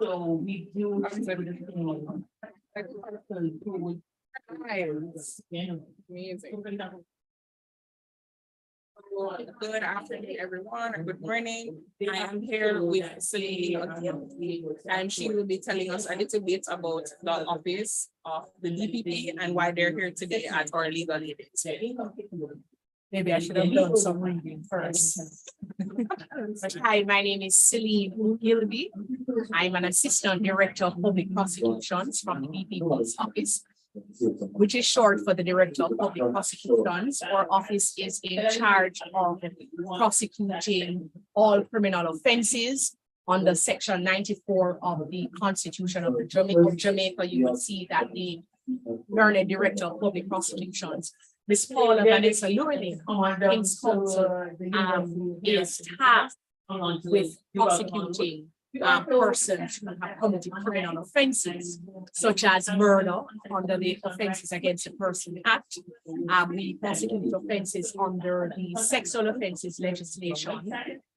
So we do. Amazing. Good afternoon, everyone, or good morning. I am here with Celine, and she will be telling us a little bit about the office of the DPP and why they're here today at our legal aid. Maybe I should have done some reading first. Hi, my name is Celine Gilby. I'm an assistant director of public prosecutions from the DPP's office, which is short for the Director of Public Prosecutions. Our office is in charge of prosecuting all criminal offenses under Section 94 of the Constitution of Jamaica. You will see that the learned Director of Public Prosecutions, Ms. Paula Vanessa Llewellyn, King's Counsel, is tasked with prosecuting persons who have committed criminal offenses, such as murder under the Offenses Against a Person Act. We prosecute offenses under the sexual offenses legislation,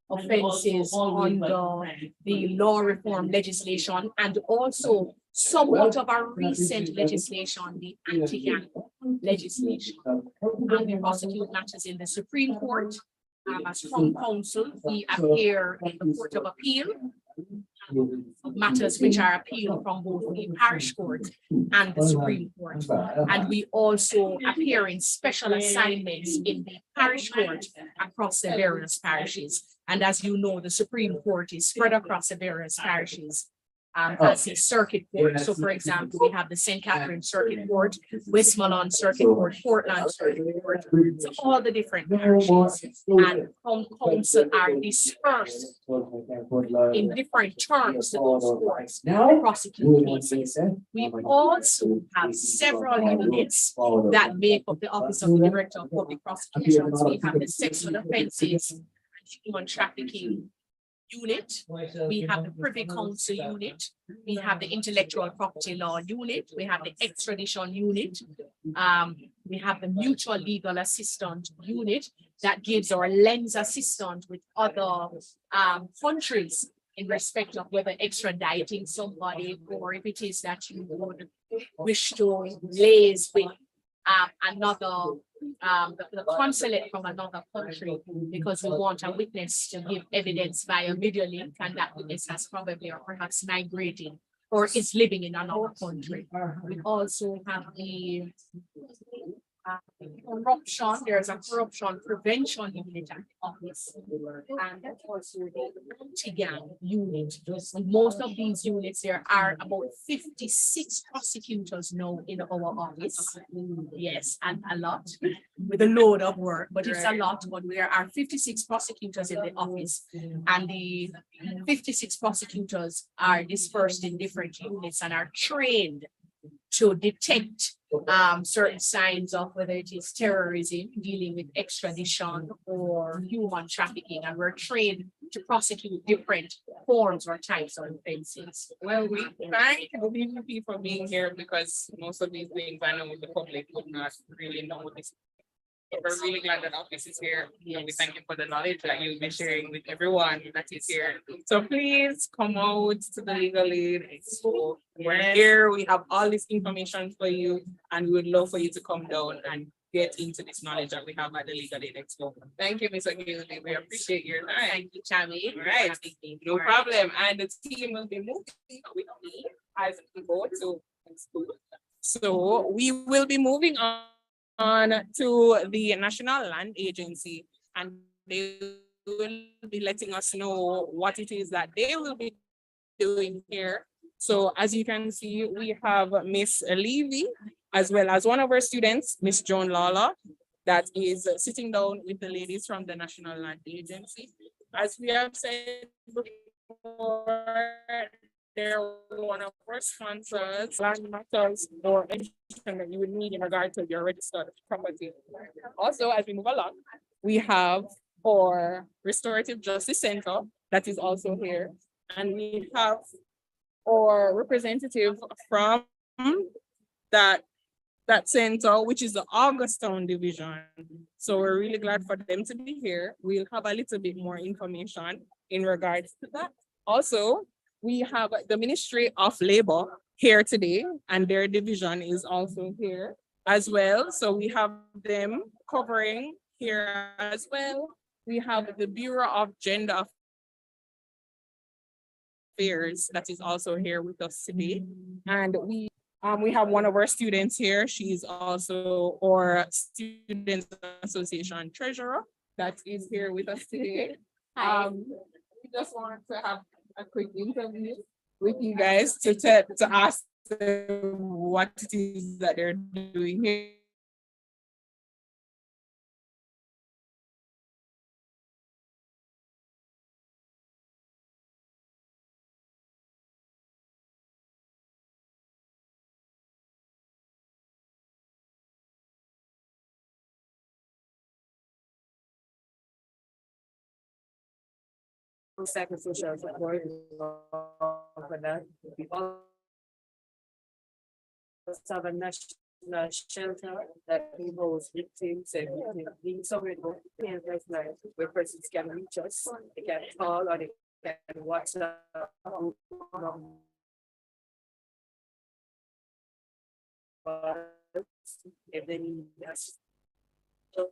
offenses under the law reform legislation, and also somewhat of our recent legislation, the anti-gang legislation. And we prosecute matters in the Supreme Court. As from counsel, we appear in the Court of Appeal, matters which are appealed from both the parish court and the Supreme Court. And we also appear in special assignments in the parish court across the various parishes. And as you know, the Supreme Court is spread across the various parishes as a circuit court. So for example, we have the St. Catherine Circuit Court, Westmoreland Circuit Court, Portland Circuit Court, so all the different parishes, and counsel are dispersed in different terms to those courts to prosecute cases. We also have several units that make up the Office of the Director of Public Prosecutions. We have the sexual offenses and human trafficking unit, we have the Privy Council unit, we have the Intellectual Property Law unit, we have the Extradition unit, we have the Mutual Legal Assistance unit that gives our lens assistance with other countries in respect of whether extraditing somebody, or if it is that you would wish to liaise with another the consulate from another country, because we want a witness to give evidence via video link, and that witness has probably or perhaps migrated or is living in another country. We also have the corruption. There's a corruption prevention unit at the office, and also the anti-gang unit. And most of these units, there are about 56 prosecutors now in our office. Yes, and a lot with a load of work, but it's a lot. But there are 56 prosecutors in the office, and the 56 prosecutors are dispersed in different units and are trained to detect certain signs of whether it is terrorism, dealing with extradition, or human trafficking, and we're trained to prosecute different forms or types of offenses. Well, we thank the DPP for being here, because most of these things I know the public would not really know this. So we're really glad that office is here. And we thank you for the knowledge that you'll be sharing with everyone that is here. So please come out to the Legal Aid Expo. We're here. We have all this information for you, and we would love for you to come down and get into this knowledge that we have at the Legal Aid Expo. Thank you, Mr. Gilby. We appreciate your time. Thank you, Tammy. All right. No problem. And the team will be moving with me as we go to school. So we will be moving on to the National Land Agency, and they will be letting us know what it is that they will be doing here. So as you can see, we have Miss Levy, as well as one of our students, Miss Joan Lawler, that is sitting down with the ladies from the National Land Agency. As we have said before, they're one of our sponsors. Land matters or anything that you would need in regard to your registered property. Also, as we move along, we have our Restorative Justice Center that is also here. And we have our representative from that center, which is the Augustown division. So we're really glad for them to be here. We'll have a little bit more information in regards to that. Also, we have the Ministry of Labor here today, and their division is also here as well. So we have them covering here as well. We have the Bureau of Gender Affairs that is also here with us today. And we have one of our students here. She's also our Students Association treasurer that is here with us today. We just want to have a quick interview with you guys to ask them what it is that they're doing here. Psychosocial support for that. We also have a national shelter that involves victims and being somewhere where persons can reach us, they can call or they can watch if they need us. So,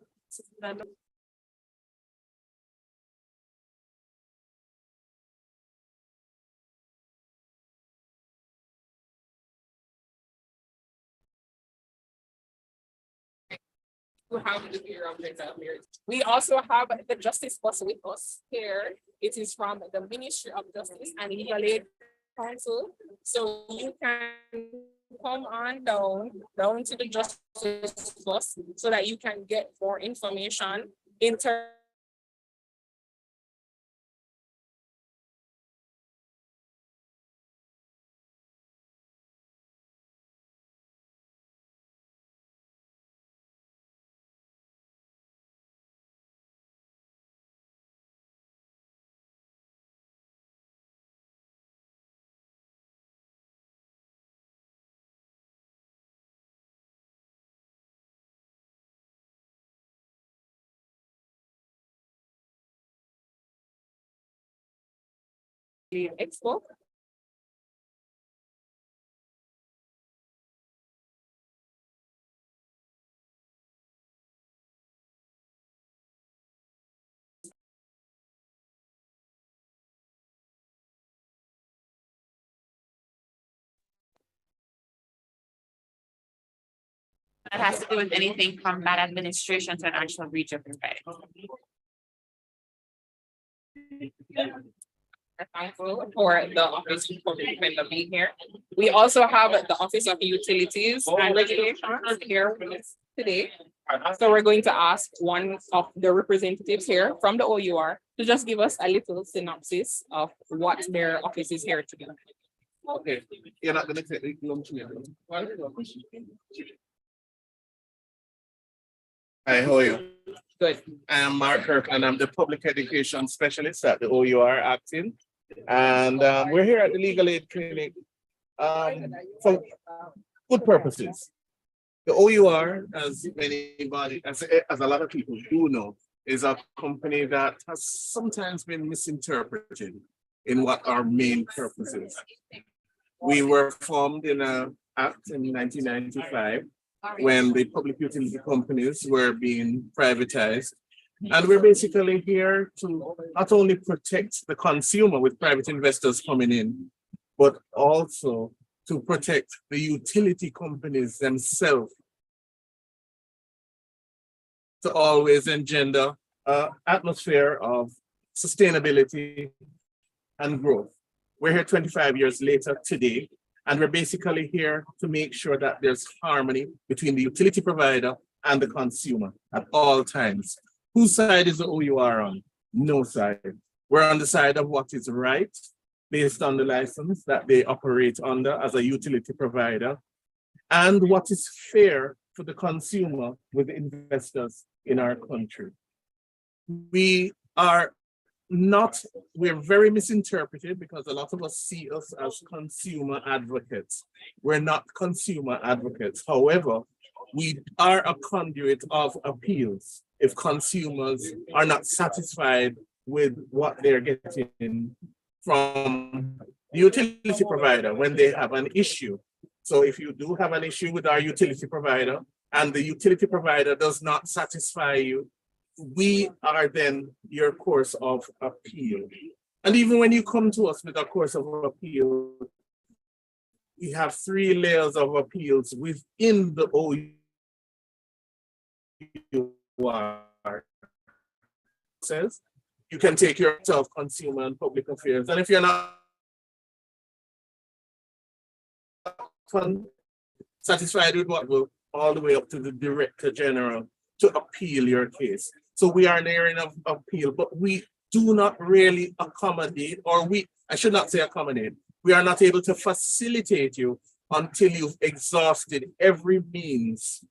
To have the Bureau of Gender Affairs. We also have the Justice Bus with us here. It is from the Ministry of Justice and Legal Aid Council. So you can come on down to the Justice Bus so that you can get more information in terms the expo. That has to do with anything from that administration to an actual breach of right. We're thankful for the Office of Public Defender being here. We also have the Office of Utilities and Regulations here with us today. So we're going to ask one of the representatives here from the OUR to just give us a little synopsis of what their office is here to do. Okay, you're not gonna take the lunch here. Hi, how are you? Good. I am Mark Kirk and I'm the public education specialist at the OUR Acting. And we're here at the Legal Aid Clinic for good purposes. The OUR, as as a lot of people do know, is a company that has sometimes been misinterpreted in what our main purpose is. We were formed in an act in 1995 when the public utility companies were being privatized. And we're basically here to not only protect the consumer with private investors coming in, but also to protect the utility companies themselves, to always engender an atmosphere of sustainability and growth. We're here 25 years later today, and we're basically here to make sure that there's harmony between the utility provider and the consumer at all times. Whose side is the OUR on? No side. We're on the side of what is right, based on the license that they operate under as a utility provider, and what is fair for the consumer with investors in our country. We're very misinterpreted because a lot of us see us as consumer advocates. We're not consumer advocates. However, we are a conduit of appeals if consumers are not satisfied with what they're getting from the utility provider when they have an issue. So if you do have an issue with our utility provider and the utility provider does not satisfy you, we are then your course of appeal. And even when you come to us with a course of appeal, we have 3 layers of appeals within the OUR. Says you can take yourself consumer and public affairs. And if you're not satisfied with what will all the way up to the Director General to appeal your case. So we are in the area of appeal, but we do not really accommodate, or I should not say accommodate, we are not able to facilitate you until you've exhausted every means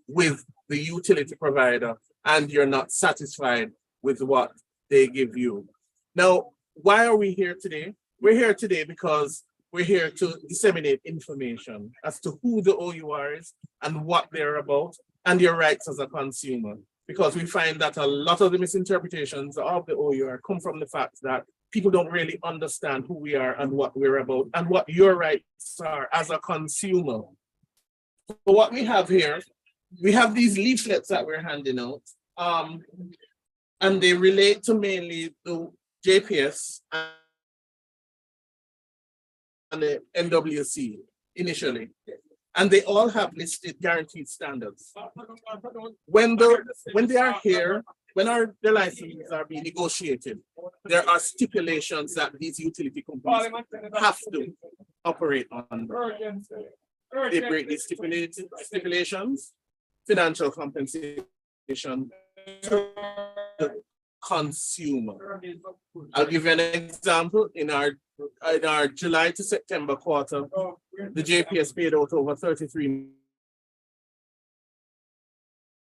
with the utility provider and you're not satisfied with what they give you. Now, why are we here today? We're here today because we're here to disseminate information as to who the OUR is and what they're about and your rights as a consumer. Because we find that a lot of the misinterpretations of the OUR come from the fact that people don't really understand who we are and what we're about and what your rights are as a consumer. So what we have here, we have these leaflets that we're handing out, and they relate to mainly the JPS and the NWC initially. And they all have listed guaranteed standards. When they are here, when their licenses are being negotiated, there are stipulations that these utility companies have to operate on. They break these stipulations, financial compensation to the consumer. I'll give you an example. In our July to September quarter, the JPS paid out over $33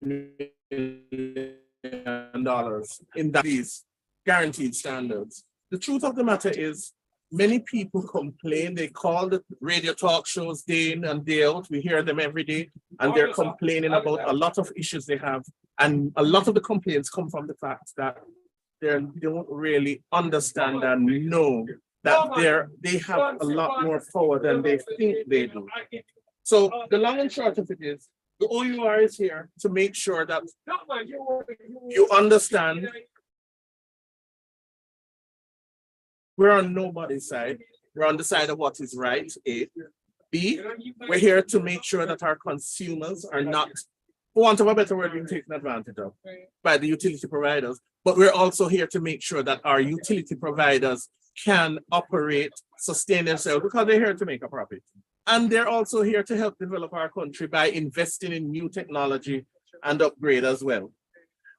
million in these guaranteed standards. The truth of the matter is, many people complain. They call the radio talk shows day in and day out. We hear them every day, and they're complaining about a lot of issues they have. And a lot of the complaints come from the fact that they don't really understand and know that they have a lot more power than they think they do. So the long and short of it is, the OUR is here to make sure that you understand we're on nobody's side. We're on the side of what is right, A. B, we're here to make sure that our consumers are not, for want of a better word, being taken advantage of by the utility providers. But we're also here to make sure that our utility providers can operate, sustain themselves, because they're here to make a profit. And they're also here to help develop our country by investing in new technology and upgrade as well.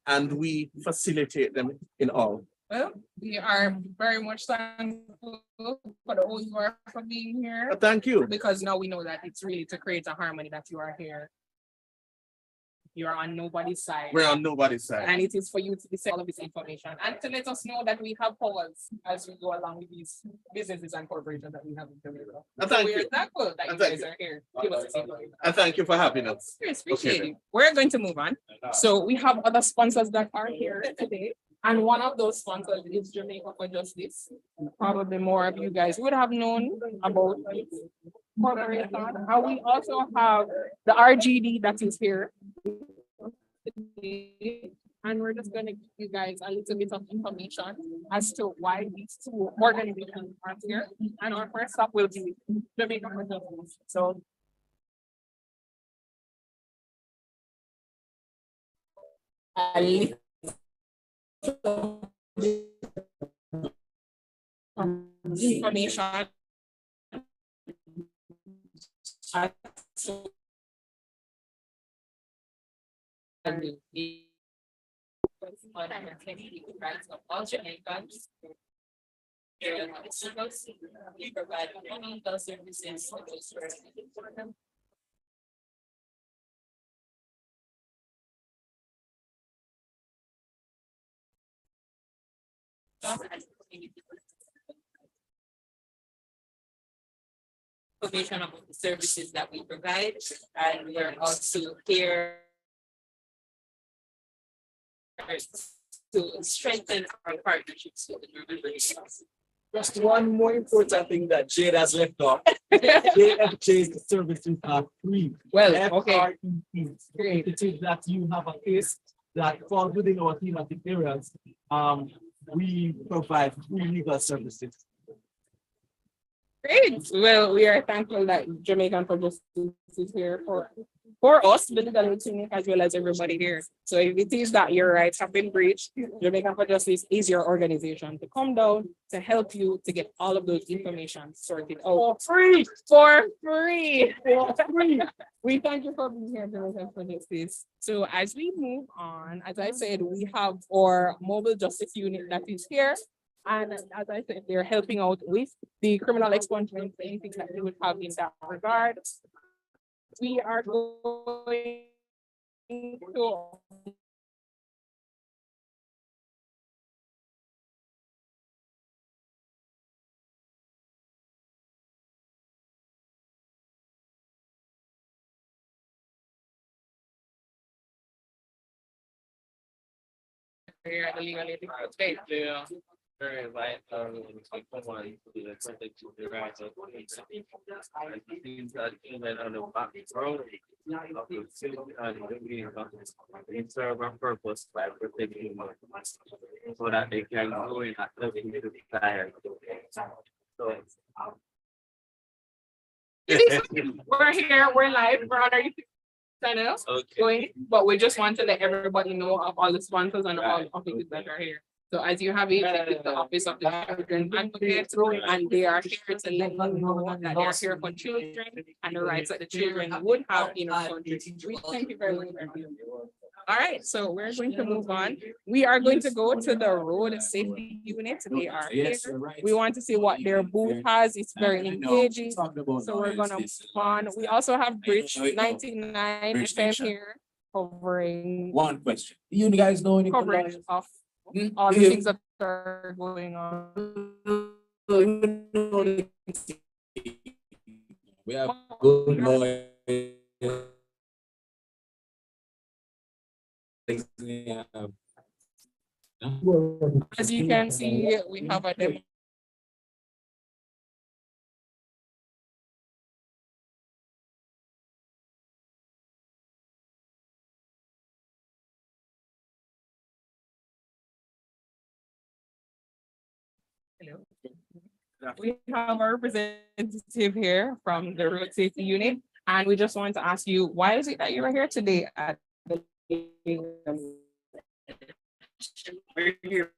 And we facilitate them in all. Well, we are very much thankful for the OUR for being here. Thank you. Because now we know that it's really to create a harmony that you are here. You are on nobody's side. We're on nobody's side. And it is for you to display all of this information and to let us know that we have powers as we go along with these businesses and corporations that we have in the middle. Thank we're you. thankful that you guys are here. Give us this information. And thank you for having us. Yes, appreciate Okay. it. We're going to move on. So we have other sponsors that are here today. And one of those sponsors is Jamaica for Justice. Probably more of you guys would have known about this corporation. And we also have the RGD that is here. And we're just going to give you guys a little bit of information as to why these two organizations are here. And our first stop will be Jamaica for Justice. So information all Jamaicans. We provide legal services such as information about the services that we provide, and we are also here to strengthen our partnerships with the members. Just one more important thing that Jade has left off. JFJ's services are free. Well, okay. Great. It is that you have a case that falls within our thematic areas. We provide free legal services. Great. Well, we are thankful that Jamaican for Justice is here for us, the legal aid clinic, as well as everybody here. So if it is that your rights have been breached, Jamaican for Justice is your organization to come down to help you to get all of those information sorted out. For free! For free! For free! We thank you for being here, Jamaican for Justice. So as we move on, as I said, we have our mobile justice unit that is here. And as I said, they're helping out with the criminal expungement, anything that you would have in that regard. We are going to here at the legal aid state. Yeah, very vital. Someone to the protect the rights of and the things that even on the back road of the city and the being in serve a purpose by protecting them so that they can go in at the desire. So We're here, we're live, we're on our YouTube channel. okay. Going, but we just want to let everybody know of all the sponsors and all of the people that are here. So as you have it, it's the office of the children advocate, and they are here to let you know that they are here for children and the rights that the children would have in our country. We thank you very much. All right, so we're going to move on. We are going to go to the road safety unit. They are here. We want to see what their booth has. It's very engaging. So we're gonna move on. We also have Bridge 99 FM here covering One question. You guys know any coverage of all the things that are going on. We have good lawyers. As you can see, we have a demo. Hello. We have our representative here from the road safety unit, and we just want to ask you, why is it that you are here today at the We're here.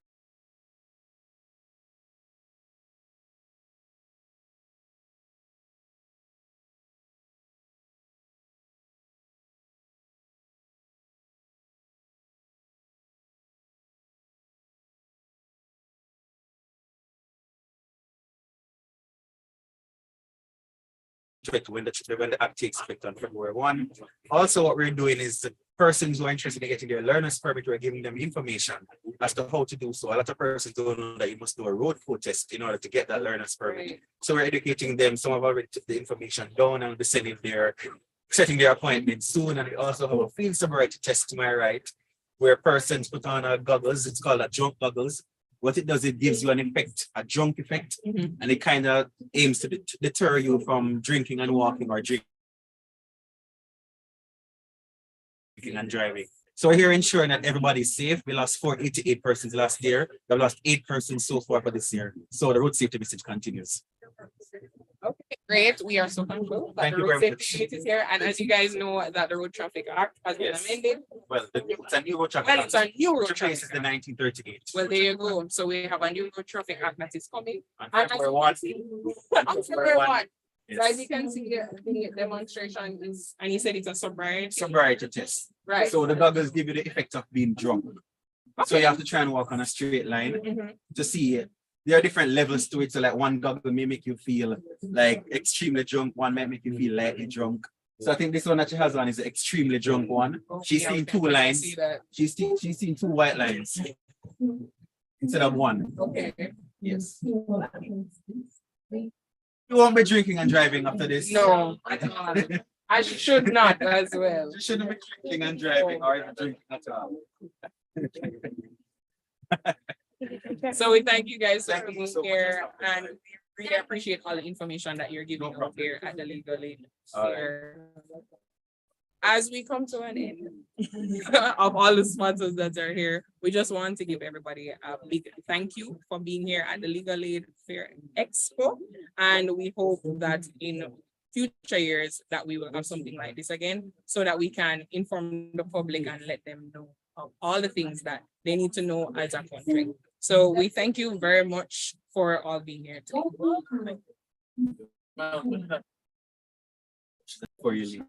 When the act takes effect on February 1. Also, what we're doing is the persons who are interested in getting their learner's permit, we're giving them information as to how to do so. A lot of persons don't know that you must do a road code test in order to get that learner's permit. So we're educating them. Some have already took the information down and they're setting their appointment soon. And we also have a field sobriety test to my right, where persons put on a goggles. It's called a drunk goggles. What it does, it gives you an effect, a drunk effect, and it kind of aims to deter you from drinking and walking or drinking and driving. So we're here ensuring that everybody's safe. We lost 488 persons last year. We've lost 8 persons so far for this year. So the road safety message continues. Okay, great. We are so thankful that Thank the you road very safety much. unit is here. And as you guys know, that the Road Traffic Act has been Yes. amended. Well, it's a new road traffic. Well, it's a new road Which traffic is the act. 1938. Well, there you go. So we have a new road traffic act that is coming. On And as February you 1. can see, on February 1. So as you Yes. can see, the demonstration is, and he said it's a sobriety. Sobriety test. Right. So the goggles give you the effect of being drunk. So you have to try and walk on a straight line Mhm. to see it. There are different levels to it. So like one goggle may make you feel like extremely drunk, one might make you feel lightly drunk. So I think this one that she has on is the extremely drunk one. She's Yeah, seen okay, 2 I lines. see that. She's seen 2 white lines instead of 1. Okay. Yes. You won't be drinking and driving after this. No, I should not as well. You shouldn't be drinking and driving or even drinking at all. So we thank you guys for Thank you being so much. here and we really appreciate all the information that you're giving out here at the Legal Aid Fair. As we come to an end of all the sponsors that are here, we just want to give everybody a big thank you for being here at the Legal Aid Fair Expo. And we hope that in future years that we will have something like this again so that we can inform the public and let them know of all the things that they need to know as a country. So we thank you very much for all being here today. For you leave.